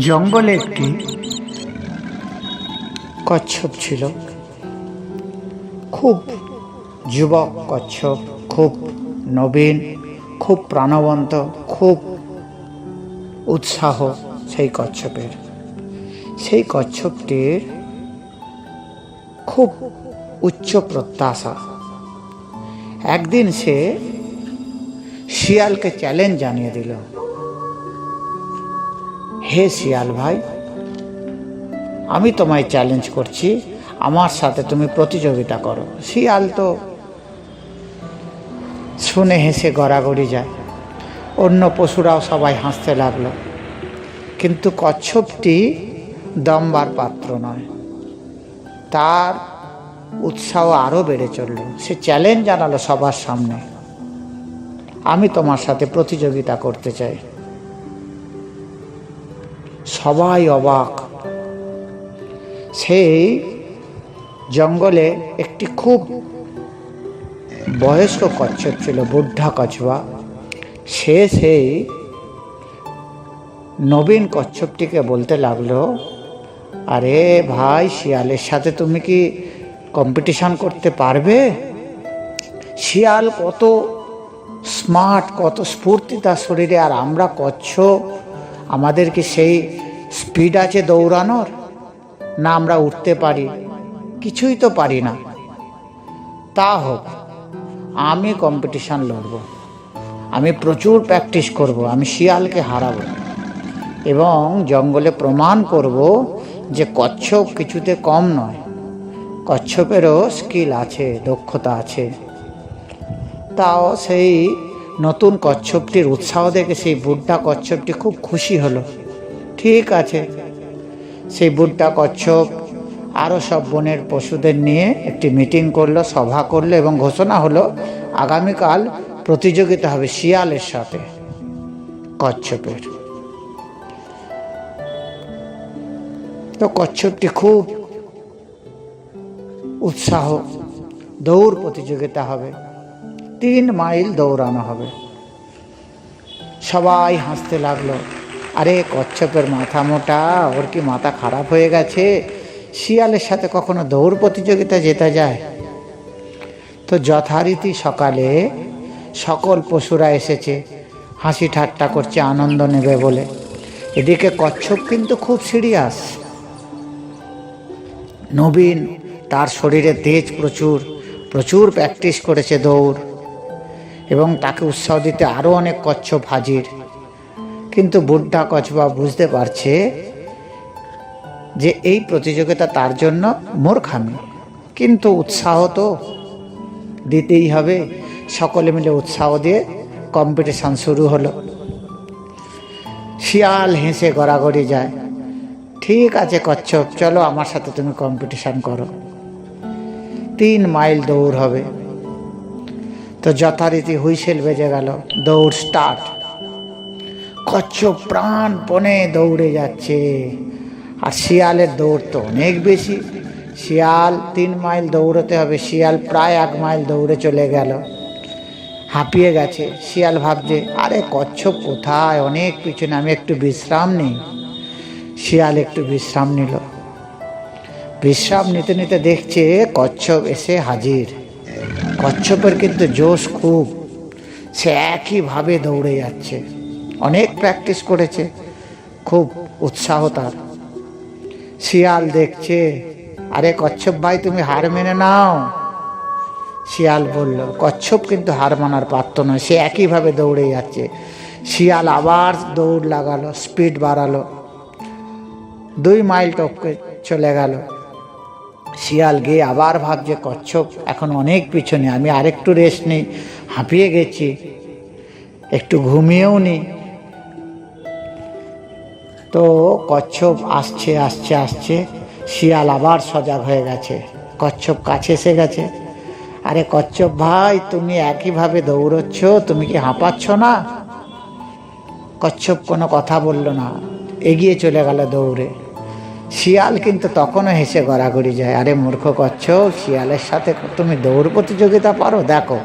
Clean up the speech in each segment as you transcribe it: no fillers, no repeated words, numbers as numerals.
জঙ্গলে একটি কচ্ছপ ছিল। খুব যুবক কচ্ছপ, খুব নবীন, খুব প্রাণবন্ত, খুব উৎসাহ সেই কচ্ছপের। সেই কচ্ছপটির খুব উচ্চ প্রত্যাশা। একদিন সে শিয়ালকে চ্যালেঞ্জ জানিয়ে দিল, হে শিয়াল ভাই, আমি তোমায় চ্যালেঞ্জ করছি, আমার সাথে তুমি প্রতিযোগিতা করো। শিয়াল তো শুনে হেসে গড়াগড়ি যায়। অন্য পশুরাও সবাই হাসতে লাগলো, কিন্তু কচ্ছপটি দমবার পাত্র নয়। তার উৎসাহ আরও বেড়ে চলল। সে চ্যালেঞ্জ জানালো সবার সামনে, আমি তোমার সাথে প্রতিযোগিতা করতে চাই। সবাই অবাক। সেই জঙ্গলে একটি খুব বয়স্ক কচ্ছপ ছিল, বুদ্ধা কচ্ছপা। সে সেই নবীন কচ্ছপটিকে বলতে লাগলো, আরে ভাই, শিয়ালের সাথে তুমি কি কম্পিটিশন করতে পারবে? শিয়াল কত স্মার্ট, কত স্ফূর্তি তার শরীরে, আর আমরা কচ্ছপ, আমাদের কি সেই স্পিড আছে দৌড়ানোর? না আমরা উঠতে পারি? কিছুই তো পারি না। তা হোক, আমি কম্পিটিশন লড়ব, আমি প্রচুর প্র্যাকটিস করব, আমি শিয়ালকে হারাবো এবং জঙ্গলে প্রমাণ করব যে কচ্ছপ কিছুতে কম নয়, কচ্ছপেরও স্কিল আছে, দক্ষতা আছে। তাও সেই নতুন কচ্ছপটির উৎসাহ দেখে সেই বুদ্ধা কচ্ছপটি খুব খুশি হলো। ঠিক আছে, সেই বুদ্ধা কচ্ছপ আরও সব বনের পশুদের নিয়ে একটি মিটিং করলো, সভা করলো এবং ঘোষণা হলো আগামীকাল প্রতিযোগিতা হবে শিয়ালের সাথে কচ্ছপের। তো কচ্ছপটি খুব উৎসাহ, দৌড় প্রতিযোগিতা হবে, 3 মাইল দৌড়ানো হবে। সবাই হাসতে লাগলো, আরে কচ্ছপের মাথা মোটা, ওর কি মাথা খারাপ হয়ে গেছে? শিয়ালের সাথে কখনো দৌড় প্রতিযোগিতা জেতা যায়? তো যথারীতি সকালে সকল পশুরা এসেছে, হাসি ঠাট্টা করছে, আনন্দ নেবে বলে। এদিকে কচ্ছপ কিন্তু খুব সিরিয়াস, নবীন, তার শরীরে তেজ প্রচুর, প্রচুর প্র্যাকটিস করেছে দৌড়, এবং তাকে উৎসাহ দিতে আরও অনেক কচ্ছপ হাজির। কিন্তু বুদ্ধা কচ্ছপা বুঝতে পারছে যে এই প্রতিযোগিতা তার জন্য মূর্খামি, কিন্তু উৎসাহ তো দিতেই হবে। সকলে মিলে উৎসাহ দিয়ে কম্পিটিশান শুরু হলো। শিয়াল হেসে গড়াগড়ি যায়, ঠিক আছে কচ্ছপ, চলো আমার সাথে তুমি কম্পিটিশান করো, 3 মাইল দৌড় হবে। তো যথারীতি হুইসেল বেজে গেল, দৌড় স্টার্ট। কচ্ছপ প্রাণপণে দৌড়ে যাচ্ছে, আর শিয়ালের দৌড় তো অনেক বেশি। শিয়াল 3 মাইল দৌড়তে হবে, শিয়াল প্রায় 1 মাইল দৌড়ে চলে গেল, হাঁপিয়ে গেছে। শিয়াল ভাবছে, আরে কচ্ছপ কোথায়, অনেক পিছনে, আমি একটু বিশ্রাম নিই। শিয়াল একটু বিশ্রাম নিল। বিশ্রাম নিতে নিতে দেখছে কচ্ছপ এসে হাজির। কচ্ছপের কিন্তু জোশ খুব, সে একইভাবে দৌড়ে যাচ্ছে, অনেক প্র্যাকটিস করেছে, খুব উৎসাহ তার। শিয়াল দেখছে, আরে কচ্ছপ ভাই, তুমি হার মেনে নাও। শিয়াল বলল, কচ্ছপ কিন্তু হার মানার পাত্র নয়, সে একইভাবে দৌড়ে যাচ্ছে। শিয়াল আবার দৌড় লাগালো, স্পিড বাড়ালো, 2 মাইল টপকে চলে গেল। শিয়াল গিয়ে আবার ভাবছে, কচ্ছপ এখন অনেক পিছনে, আমি আরেকটু রেস্ট নিই, হাঁপিয়ে গেছি, একটু ঘুমিয়েও নি। তো কচ্ছপ আসছে আসছে আসছে, শিয়াল আবার সজাগ হয়ে গেছে, কচ্ছপ কাছে এসে গেছে। আরে কচ্ছপ ভাই, তুমি একইভাবে দৌড়চ্ছ, তুমি কি হাঁপাচ্ছ না? কচ্ছপ কোনো কথা বলল না, এগিয়ে চলে গেল দৌড়ে। শিয়াল কিন্তু তখনও হেসে গড়াগড়ি যায়, আরে মূর্খ কচ্ছপ, শিয়ালের সাথে তুমি দৌড় প্রতিযোগিতা পারো? দেখো,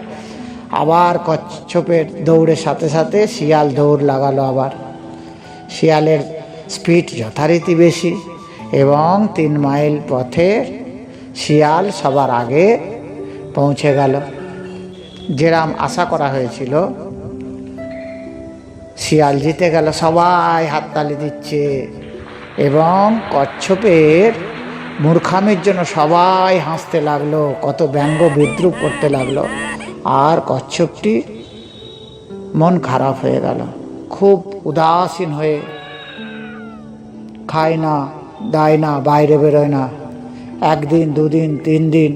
আবার কচ্ছপের দৌড়ের সাথে সাথে শিয়াল দৌড় লাগালো। আবার শিয়ালের স্পিড যথারীতি বেশি, এবং 3 মাইল পথে শিয়াল সবার আগে পৌঁছে গেল। যেরাম আশা করা হয়েছিল শিয়াল জিতে গেল, সবাই হাততালি দিচ্ছে, এবং কচ্ছপের মূর্খামির জন্য সবাই হাসতে লাগলো, কত ব্যঙ্গ বিদ্রুপ করতে লাগলো। আর কচ্ছপটি মন খারাপ হয়ে গেল, খুব উদাসীন হয়ে খায় না, দায় না, বাইরে বেরোয় না, 1 দিন 2 দিন 3 দিন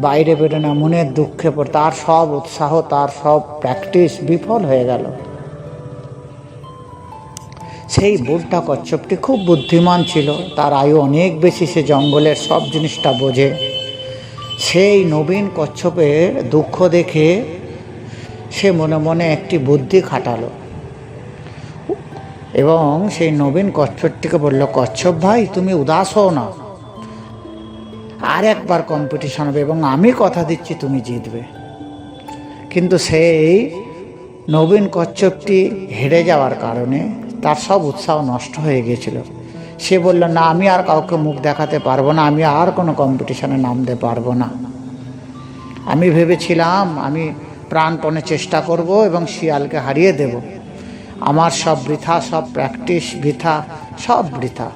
বাইরে বেরোয় না, মনের দুঃখে পড়ে তার সব উৎসাহ, তার সব প্র্যাকটিস বিফল হয়ে গেল। সেই বুড়টা কচ্ছপটি খুব বুদ্ধিমান ছিল, তার আয়ু অনেক বেশি, সে জঙ্গলের সব জিনিসটা বোঝে। সেই নবীন কচ্ছপের দুঃখ দেখে সে মনে মনে একটি বুদ্ধি খাটালো, এবং সেই নবীন কচ্ছপটিকে বলল, কচ্ছপ ভাই তুমি উদাস হও না, আর একবার কম্পিটিশন হবে এবং আমি কথা দিচ্ছি তুমি জিতবে। কিন্তু সেই নবীন কচ্ছপটি হেরে যাওয়ার কারণে তার সব উৎসাহ নষ্ট হয়ে গিয়েছিল। সে বলল, না আমি আর কাউকে মুখ দেখাতে পারবো না, আমি আর কোনো কম্পিটিশনে নামতে পারবো না। আমি ভেবেছিলাম আমি প্রাণপণে চেষ্টা করব এবং শিয়ালকে হারিয়ে দেব, আমার সব বৃথা, সব প্র্যাকটিস বৃথা, সব বৃথা।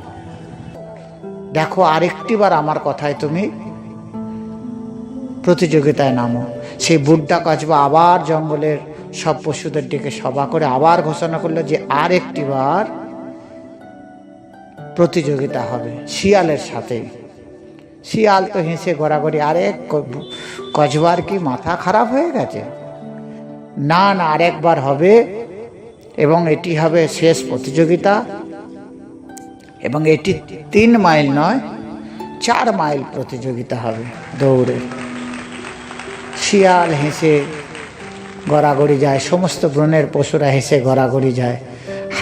দেখো আরেকটিবার আমার কথায় তুমি প্রতিযোগিতায় নামো। সেই বুড্ডা কচ্ছপ আবার জঙ্গলের সব পশুদের ডেকে সভা করে আবার ঘোষণা করলো যে আরেকটিবার প্রতিযোগিতা হবে শিয়ালের সাথে। শিয়াল তো হেসে গড়াগড়ি, আরে কচ্ছপর কি মাথা খারাপ হয়ে গেছে? না না, আরেকবার হবে, এবং এটি হবে শেষ প্রতিযোগিতা, এবং এটি 3 মাইল নয় 4 মাইল প্রতিযোগিতা হবে দৌড়ে। শিয়াল হেসে গড়াগড়ি যায়, সমস্ত বনের পশুরা হেসে গড়াগড়ি যায়।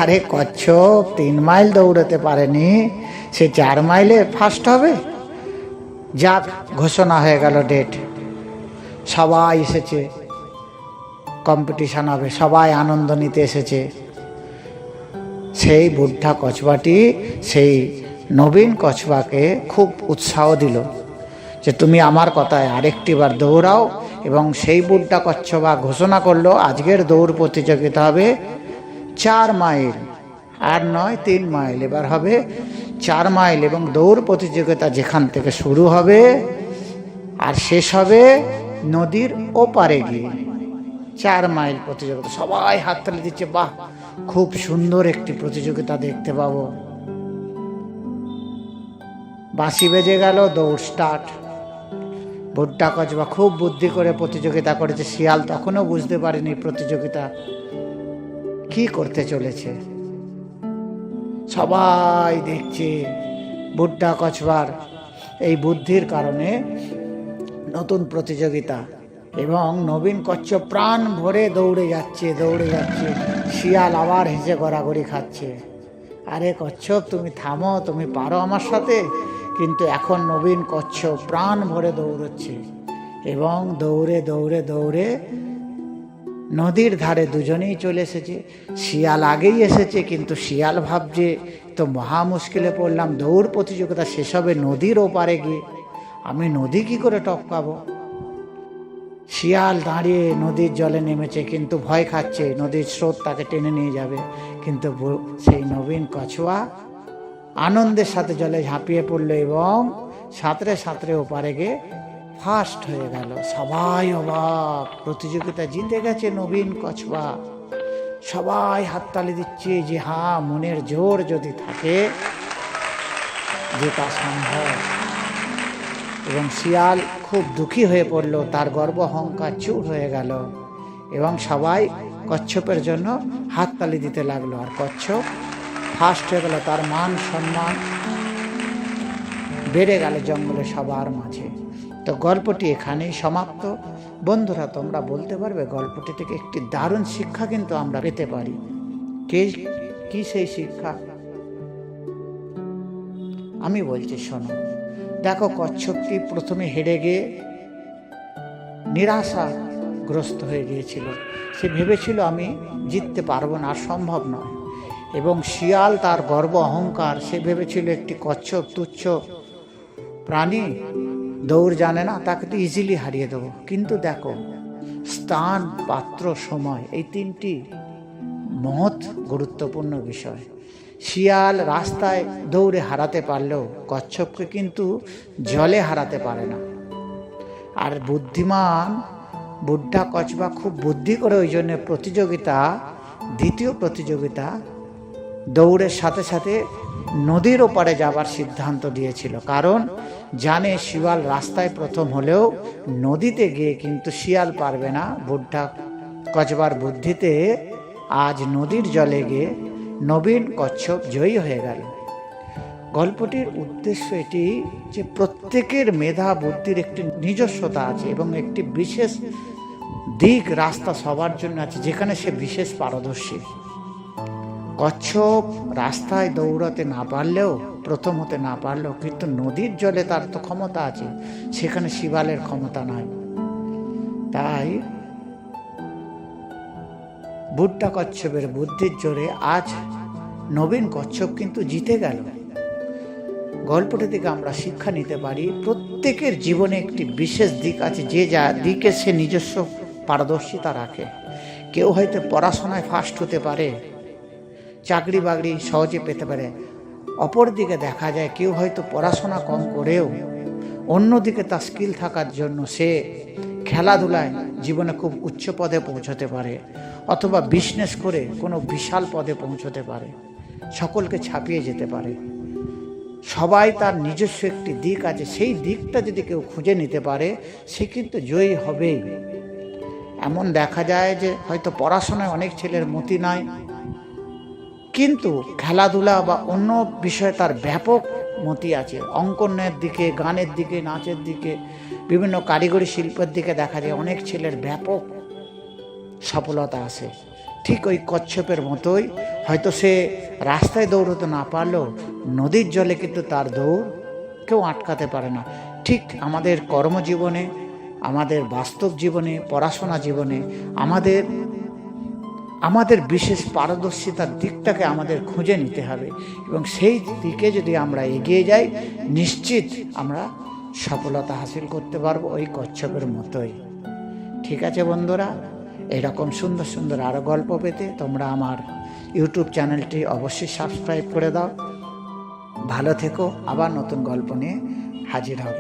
আরে কচ্ছপ 3 মাইল দৌড়াতে পারেনি, সে 4 মাইলে ফার্স্ট হবে। যাক, ঘোষণা হয়ে গেল ডেট, সবাই এসেছে, কম্পিটিশন হবে, সবাই আনন্দ নিতে এসেছে। সেই বুদ্ধা কচ্ছপটি সেই নবীন কচ্ছপকে খুব উৎসাহ দিল যে তুমি আমার কথায় আরেকটিবার দৌড়াও, এবং সেই বুদ্ধা কচ্ছপ ঘোষণা করলো আজকের দৌড় প্রতিযোগিতা হবে 4 মাইল, আর নয় 3 মাইল, এবার হবে 4 মাইল, এবং দৌড় প্রতিযোগিতা যেখান থেকে শুরু হবে আর শেষ হবে নদীর ওপারে গিয়ে। 4 মাইল প্রতিযোগিতা, সবাই হাততালি দিচ্ছে, বাহ খুব সুন্দর একটি প্রতিযোগিতা দেখতে পাবো। বাঁশি বেজে গেল, দৌড় স্টার্ট। বুড্ডা কচ্ছপ খুব বুদ্ধি করে প্রতিযোগিতা করেছে, শিয়াল তখনও বুঝতে পারেনি প্রতিযোগিতা কি করতে চলেছে। সবাই দেখছে বুড্ডা কচ্ছপর এই বুদ্ধির কারণে নতুন প্রতিযোগিতা, এবং নবীন কচ্ছপ প্রাণ ভরে দৌড়ে যাচ্ছে, দৌড়ে যাচ্ছে। শিয়াল আবার হেসে গড়াগড়ি খাচ্ছে, আরে কচ্ছপ তুমি থামো, তুমি পারো আমার সাথে। কিন্তু এখন নবীন কচ্ছপ প্রাণ ভরে দৌড়চ্ছে, এবং দৌড়ে দৌড়ে দৌড়ে নদীর ধারে দুজনেই চলে এসেছে। শিয়াল আগেই এসেছে, কিন্তু শিয়াল ভাবছে তো মহা মুশকিলে পড়লাম, দৌড় প্রতিযোগিতা শেষ হবে নদীর ওপারে গিয়ে, আমি নদী কি করে টপকাবো। শিয়াল দাঁড়িয়ে নদীর জলে নেমেছে, কিন্তু ভয় খাচ্ছে নদীর স্রোত তাকে টেনে নিয়ে যাবে। কিন্তু সেই নবীন কচ্ছপ আনন্দের সাথে জলে ঝাঁপিয়ে পড়লো, এবং সাঁতরে সাঁতরে ওপারে গিয়ে ফার্স্ট হয়ে গেল। সবাই অবাক, প্রতিযোগিতা জিতে গেছে নবীন কচ্ছপ। সবাই হাততালি দিচ্ছে যে হ্যাঁ, মনের জোর যদি থাকে জেতা সম্ভব। এবং শিয়াল খুব দুঃখী হয়ে পড়ল, তার গর্ব অহংকার চুর হয়ে গেল, এবং সবাই কচ্ছপের জন্য হাততালি দিতে লাগলো। আর কচ্ছপ ফার্স্ট হয়ে গেল, তার মান সম্মান বেড়ে গেল জঙ্গলে সবার মাঝে। তো গল্পটি এখানেই সমাপ্ত। বন্ধুরা, তোমরা বলতে পারবে গল্পটি থেকে একটি দারুণ শিক্ষা কিন্তু আমরা পেতে পারি। কি সেই শিক্ষা? আমি বলছি শোনো। দেখো, কচ্ছপটি প্রথমে হেরে গিয়ে নিরাশাগ্রস্ত হয়ে গিয়েছিল। সে ভেবেছিল আমি জিততে পারবো না, আর সম্ভব নয়। এবং শিয়াল তার গর্ব অহংকার, সে ভেবেছিল একটি কচ্ছপ তুচ্ছ প্রাণী, দৌড় জানে না, তাকে তো ইজিলি হারিয়ে দেবো। কিন্তু দেখো, স্থান, পাত্র, সময়, এই তিনটি মহৎ গুরুত্বপূর্ণ বিষয়। শিয়াল রাস্তায় দৌড়ে হারাতে পারলেও কচ্ছপকে কিন্তু জলে হারাতে পারে না। আর বুদ্ধিমান বুড্ঢা কচবা খুব বুদ্ধি করে ওই জন্য দ্বিতীয় প্রতিযোগিতা দৌড়ের সাথে সাথে নদীর ওপারে যাবার সিদ্ধান্ত দিয়েছিল, কারণ জানে শিয়াল রাস্তায় প্রথম হলেও নদীতে গিয়ে কিন্তু শিয়াল পারবে না। বুড্ঢা কচবার বুদ্ধিতে আজ নদীর জলে গিয়ে নবীন কচ্ছপ জয়ী হয়ে গেল। গল্পটির উদ্দেশ্য এটি যে প্রত্যেকের মেধা বুদ্ধির একটি নিজস্বতা আছে এবং একটি বিশেষ দিক, রাস্তা সবার জন্য আছে যেখানে সে বিশেষ পারদর্শী। কচ্ছপ রাস্তায় দৌড়াতে না পারলেও, প্রথম হতে না পারলেও, কিন্তু নদীর জলে তার তো ক্ষমতা আছে, সেখানে শিয়ালের ক্ষমতা নাই। তাই বুড্ঢা কচ্ছপের বুদ্ধির জোরে আজ নবীন কচ্ছপ কিন্তু জিতে গেল। গল্পটি থেকে আমরা শিক্ষা নিতে পারি, প্রত্যেকের জীবনে একটি বিশেষ দিক আছে, যে যা দিকে সে নিজস্ব পারদর্শিতা রাখে। কেউ হয়তো পড়াশোনায় ফার্স্ট হতে পারে, চাকরি বাকরি সহজে পেতে পারে। অপরদিকে দেখা যায় কেউ হয়তো পড়াশোনা কম করেও অন্যদিকে তার স্কিল থাকার জন্য সে খেলাধুলায় জীবনে খুব উচ্চ পদে পৌঁছতে পারে, অথবা বিজনেস করে কোনো বিশাল পদে পৌঁছতে পারে, সকলকে ছাপিয়ে যেতে পারে। সবাই তার নিজস্ব একটি দিক আছে, সেই দিকটা যদি কেউ খুঁজে নিতে পারে সে কিন্তু জয়ী হবেই। এমন দেখা যায় যে হয়তো পড়াশোনায় অনেক ছেলের মতি নাই, কিন্তু খেলাধুলা বা অন্য বিষয়ে তার ব্যাপক মতি আছে। অঙ্কনের দিকে, গানের দিকে, নাচের দিকে, বিভিন্ন কারিগরি শিল্পের দিকে দেখা যায় অনেক ছেলের ব্যাপক সফলতা আছে। ঠিক ওই কচ্ছপের মতোই হয়তো সে রাস্তায় দৌড়তে না পারলেও নদীর জলে কিন্তু তার দৌড় কেউ আটকাতে পারে না। ঠিক আমাদের কর্মজীবনে, আমাদের বাস্তব জীবনে, পড়াশোনা জীবনে আমাদের বিশেষ পারদর্শিতার দিকটাকে আমাদের খুঁজে নিতে হবে এবং সেই দিকে যদি আমরা এগিয়ে যাই, নিশ্চিত আমরা সফলতা হাসিল করতে পারবো ওই কচ্ছপের মতোই। ঠিক আছে বন্ধুরা, এরকম সুন্দর সুন্দর আরও গল্প পেতে তোমরা আমার ইউটিউব চ্যানেলটি অবশ্যই সাবস্ক্রাইব করে দাও। ভালো থেকো, আবার নতুন গল্প নিয়ে হাজির হব।